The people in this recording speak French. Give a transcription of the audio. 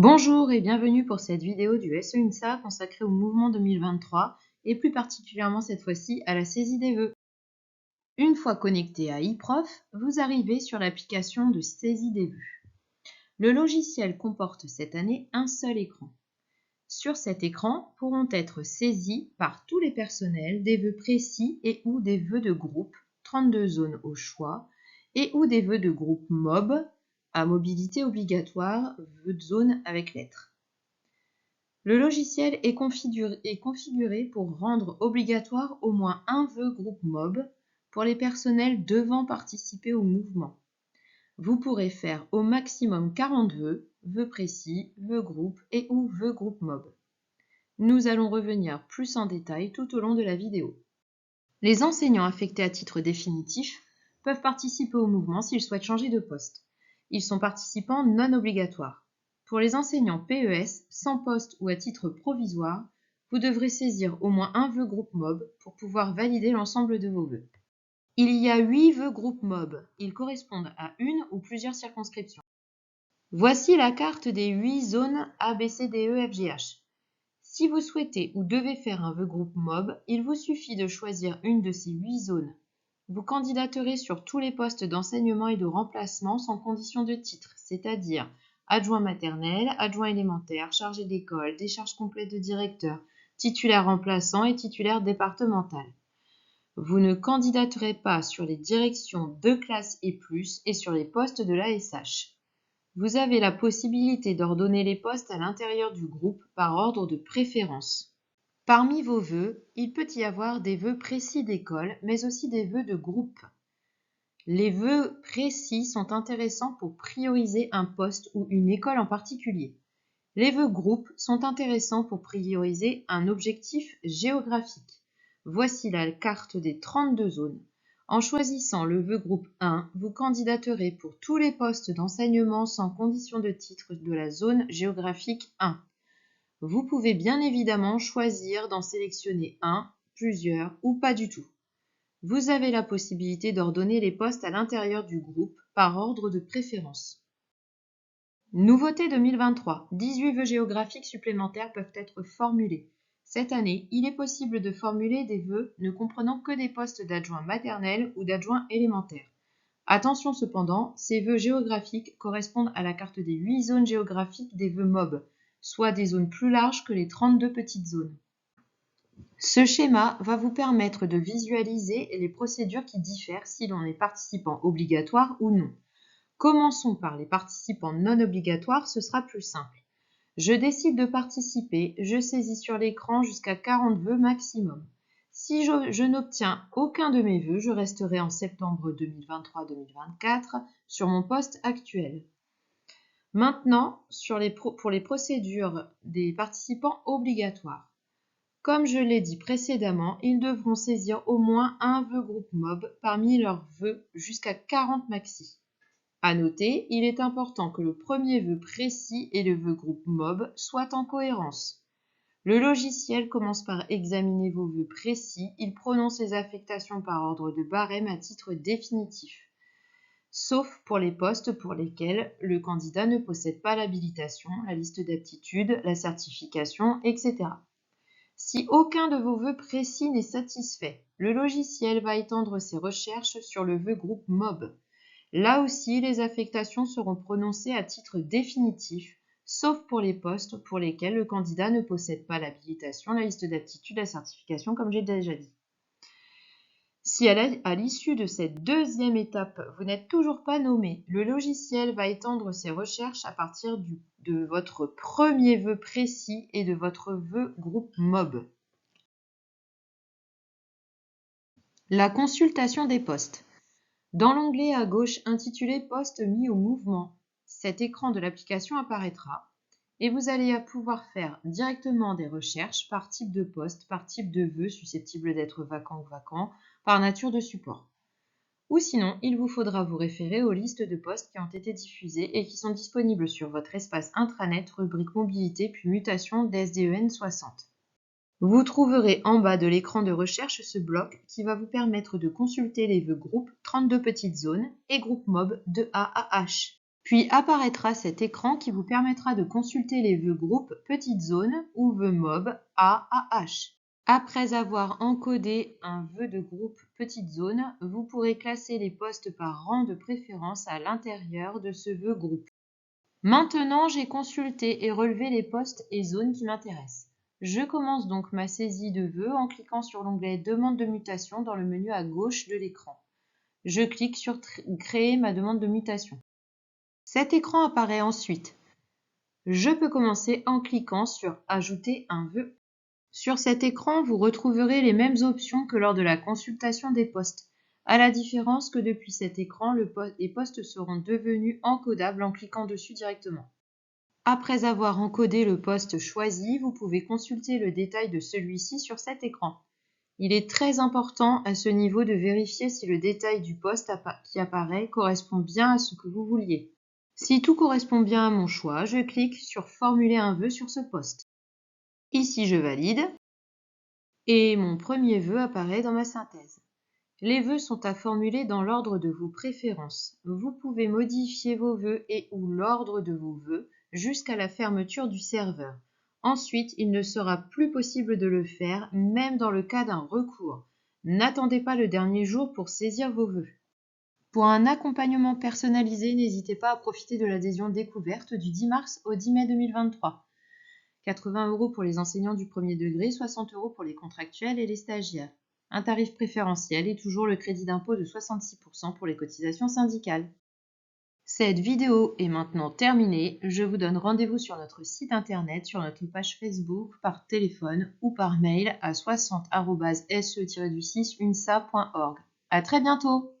Bonjour et bienvenue pour cette vidéo du SEUNSA consacrée au mouvement 2023 et plus particulièrement cette fois-ci à la saisie des vœux. Une fois connecté à eProf, vous arrivez sur l'application de saisie des vœux. Le logiciel comporte cette année un seul écran. Sur cet écran pourront être saisis par tous les personnels des vœux précis et ou des vœux de groupe, 32 zones au choix, et ou des vœux de groupe MOB, à mobilité obligatoire, vœux de zone avec lettres. Le logiciel est configuré pour rendre obligatoire au moins un vœu groupe MOB pour les personnels devant participer au mouvement. Vous pourrez faire au maximum 40 vœux précis, vœux groupe et ou vœux groupe MOB. Nous allons revenir plus en détail tout au long de la vidéo. Les enseignants affectés à titre définitif peuvent participer au mouvement s'ils souhaitent changer de poste. Ils sont participants non obligatoires. Pour les enseignants PES, sans poste ou à titre provisoire, vous devrez saisir au moins un vœu groupe MOB pour pouvoir valider l'ensemble de vos vœux. Il y a 8 vœux groupe MOB. Ils correspondent à une ou plusieurs circonscriptions. Voici la carte des 8 zones A, B, C, D, E, F, G, H. Si vous souhaitez ou devez faire un vœu groupe MOB, il vous suffit de choisir une de ces 8 zones. Vous candidaterez sur tous les postes d'enseignement et de remplacement sans condition de titre, c'est-à-dire adjoint maternel, adjoint élémentaire, chargé d'école, décharge complète de directeur, titulaire remplaçant et titulaire départemental. Vous ne candidaterez pas sur les directions de classe et plus et sur les postes de l'ASH. Vous avez la possibilité d'ordonner les postes à l'intérieur du groupe par ordre de préférence. Parmi vos vœux, il peut y avoir des vœux précis d'école, mais aussi des vœux de groupe. Les vœux précis sont intéressants pour prioriser un poste ou une école en particulier. Les vœux groupes sont intéressants pour prioriser un objectif géographique. Voici la carte des 32 zones. En choisissant le vœu groupe 1, vous candidaterez pour tous les postes d'enseignement sans condition de titre de la zone géographique 1. Vous pouvez bien évidemment choisir d'en sélectionner un, plusieurs ou pas du tout. Vous avez la possibilité d'ordonner les postes à l'intérieur du groupe par ordre de préférence. Nouveauté 2023, 18 vœux géographiques supplémentaires peuvent être formulés. Cette année, il est possible de formuler des vœux ne comprenant que des postes d'adjoint maternel ou d'adjoint élémentaire. Attention cependant, ces vœux géographiques correspondent à la carte des 8 zones géographiques des vœux MOB, soit des zones plus larges que les 32 petites zones. Ce schéma va vous permettre de visualiser les procédures qui diffèrent si l'on est participant obligatoire ou non. Commençons par les participants non obligatoires, ce sera plus simple. Je décide de participer, je saisis sur l'écran jusqu'à 40 vœux maximum. Si je n'obtiens aucun de mes vœux, je resterai en septembre 2023-2024 sur mon poste actuel. Maintenant, pour les procédures des participants obligatoires. Comme je l'ai dit précédemment, ils devront saisir au moins un vœu groupe MOB parmi leurs vœux jusqu'à 40 maxi. À noter, il est important que le premier vœu précis et le vœu groupe MOB soient en cohérence. Le logiciel commence par examiner vos vœux précis, il prononce les affectations par ordre de barème à titre définitif, sauf pour les postes pour lesquels le candidat ne possède pas l'habilitation, la liste d'aptitudes, la certification, etc. Si aucun de vos vœux précis n'est satisfait, le logiciel va étendre ses recherches sur le vœu groupe MOB. Là aussi, les affectations seront prononcées à titre définitif, sauf pour les postes pour lesquels le candidat ne possède pas l'habilitation, la liste d'aptitudes, la certification, comme j'ai déjà dit. Si à l'issue de cette deuxième étape, vous n'êtes toujours pas nommé, le logiciel va étendre ses recherches à partir de votre premier vœu précis et de votre vœu groupe MOB. La consultation des postes. Dans l'onglet à gauche intitulé « Postes mis au mouvement », cet écran de l'application apparaîtra et vous allez pouvoir faire directement des recherches par type de poste, par type de vœu susceptible d'être vacant ou vacant, par nature de support. Ou sinon, il vous faudra vous référer aux listes de postes qui ont été diffusées et qui sont disponibles sur votre espace intranet, rubrique mobilité puis mutation d'SDEN 60. Vous trouverez en bas de l'écran de recherche ce bloc qui va vous permettre de consulter les vœux groupe 32 petites zones et groupe MOB de A à H. Puis apparaîtra cet écran qui vous permettra de consulter les vœux groupe petite zone ou vœux mob A à H. Après avoir encodé un vœu de groupe petite zone, vous pourrez classer les postes par rang de préférence à l'intérieur de ce vœu groupe. Maintenant, j'ai consulté et relevé les postes et zones qui m'intéressent. Je commence donc ma saisie de vœux en cliquant sur l'onglet Demande de mutation dans le menu à gauche de l'écran. Je clique sur Créer ma demande de mutation. Cet écran apparaît ensuite. Je peux commencer en cliquant sur Ajouter un vœu. Sur cet écran, vous retrouverez les mêmes options que lors de la consultation des postes, à la différence que depuis cet écran, les postes seront devenus encodables en cliquant dessus directement. Après avoir encodé le poste choisi, vous pouvez consulter le détail de celui-ci sur cet écran. Il est très important à ce niveau de vérifier si le détail du poste qui apparaît correspond bien à ce que vous vouliez. Si tout correspond bien à mon choix, je clique sur Formuler un vœu sur ce poste. Ici, je valide et mon premier vœu apparaît dans ma synthèse. Les vœux sont à formuler dans l'ordre de vos préférences. Vous pouvez modifier vos vœux et ou l'ordre de vos vœux jusqu'à la fermeture du serveur. Ensuite, il ne sera plus possible de le faire, même dans le cas d'un recours. N'attendez pas le dernier jour pour saisir vos vœux. Pour un accompagnement personnalisé, n'hésitez pas à profiter de l'adhésion découverte du 10 mars au 10 mai 2023. 80 € pour les enseignants du premier degré, 60 € pour les contractuels et les stagiaires. Un tarif préférentiel et toujours le crédit d'impôt de 66% pour les cotisations syndicales. Cette vidéo est maintenant terminée. Je vous donne rendez-vous sur notre site internet, sur notre page Facebook, par téléphone ou par mail à 60@se-unsa.org. À très bientôt!